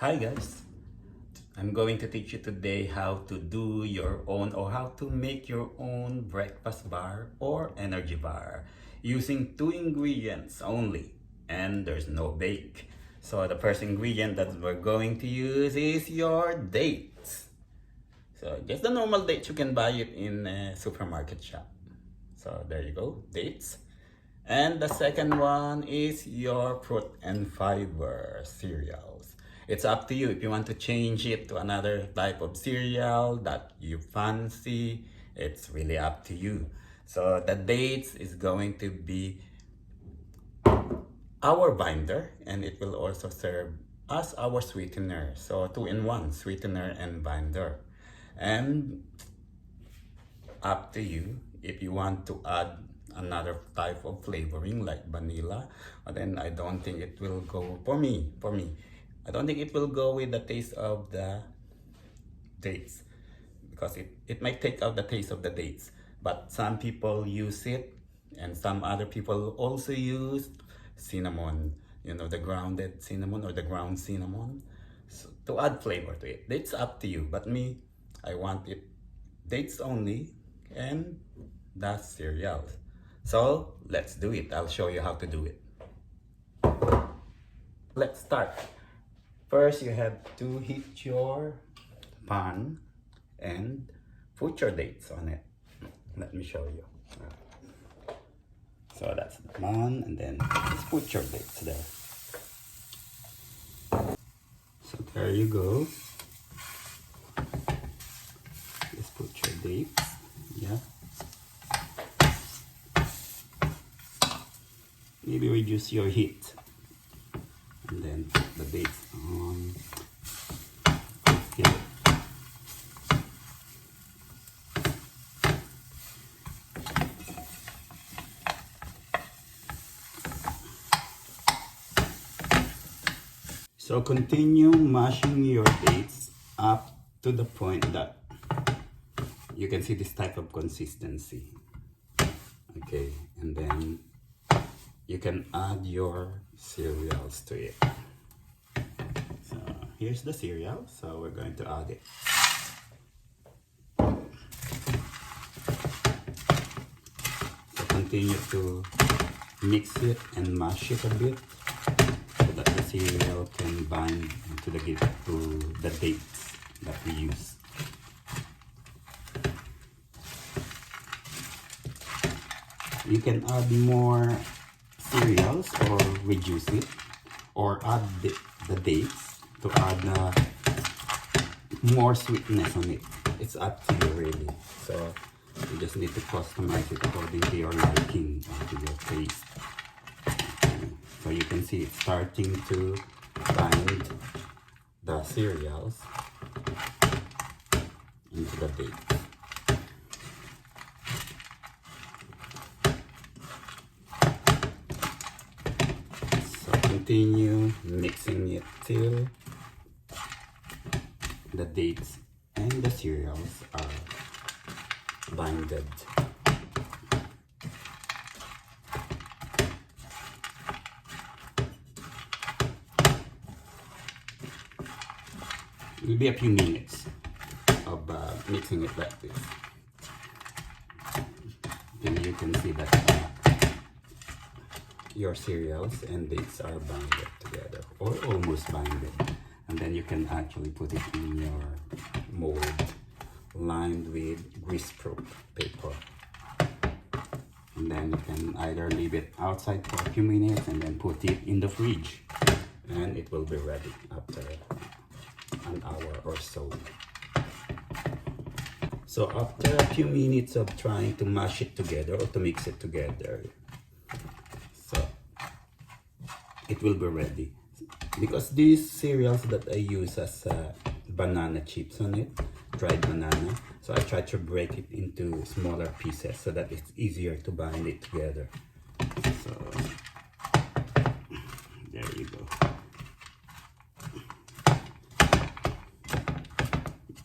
Hi guys, I'm going to teach you today how to do your own or how to make your own breakfast bar or energy bar using two ingredients only, and there's no bake. So the first ingredient that we're going to use is your dates. So just the normal dates, you can buy it in a supermarket shop. So there you go, dates. And the second one is your fruit and fiber cereals. It's up to you if you want to change it to another type of cereal that you fancy. It's really up to you. So the dates is going to be our binder, and it will also serve as our sweetener. So two-in-one, sweetener and binder. And up to you if you want to add another type of flavoring like vanilla, but then I don't think it will go for me I don't think it will go with the taste of the dates, because it might take out the taste of the dates. But some people use it, and some other people also use cinnamon, the grounded cinnamon or the ground cinnamon, so, to add flavor to it. It's up to you, but me, I want it dates only and the cereals. So let's do it. I'll show you how to do it. Let's start. First, you have to heat your pan and put your dates on it. Let me show you. So that's the pan, and then just put your dates there. So there you go. Just put your dates. Yeah. Maybe reduce your heat, and then put the dates on. Okay. So continue mashing your dates up to the point that you can see this type of consistency. Okay, and then you can add your cereals to it. So here's the cereal, so we're going to add it. So continue to mix it and mash it a bit so that the cereal can bind to the dates that we use. You can add more cereals or reduce it, or add the dates to add more sweetness on it. It's up to you really. So you just need to customize it according to your liking or to your taste. So you can see it's starting to bind the cereals into the dates. Continue mixing it till the dates and the cereals are binded. It will be a few minutes of mixing it like this. Then you can see that your cereals and dates are binded together, or almost binded, and then you can actually put it in your mold lined with greaseproof paper, and then you can either leave it outside for a few minutes and then put it in the fridge, and it will be ready after an hour or so. So after a few minutes of trying to mash it together or to mix it together, it will be ready. Because these cereals that I use has banana chips on it, dried banana, so I try to break it into smaller pieces so that it's easier to bind it together. So there you go.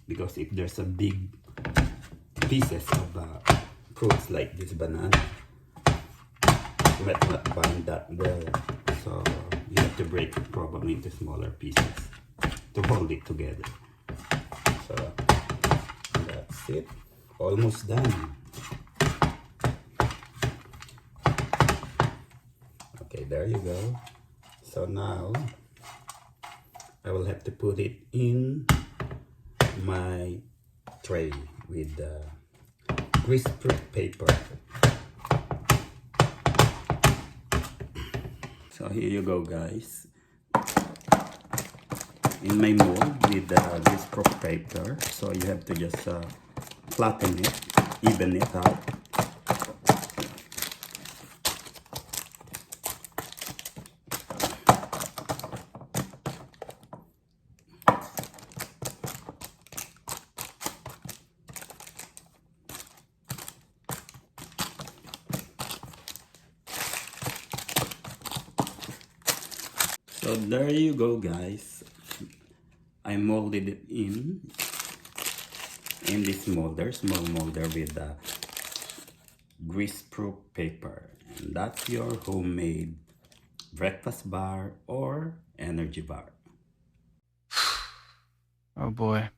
Because if there's a big pieces of fruits like this banana, you might not bind that well. So you have to break it probably into smaller pieces. to hold it together. So that's it, almost done. Okay, there you go. So now I will have to put it in my tray with the greaseproof paper. So here you go, guys, in my mold with the greaseproof paper. So you have to just flatten it, even it out. So there you go, guys. I molded it in this molder, small molder with the greaseproof paper. And that's your homemade breakfast bar or energy bar. Oh boy.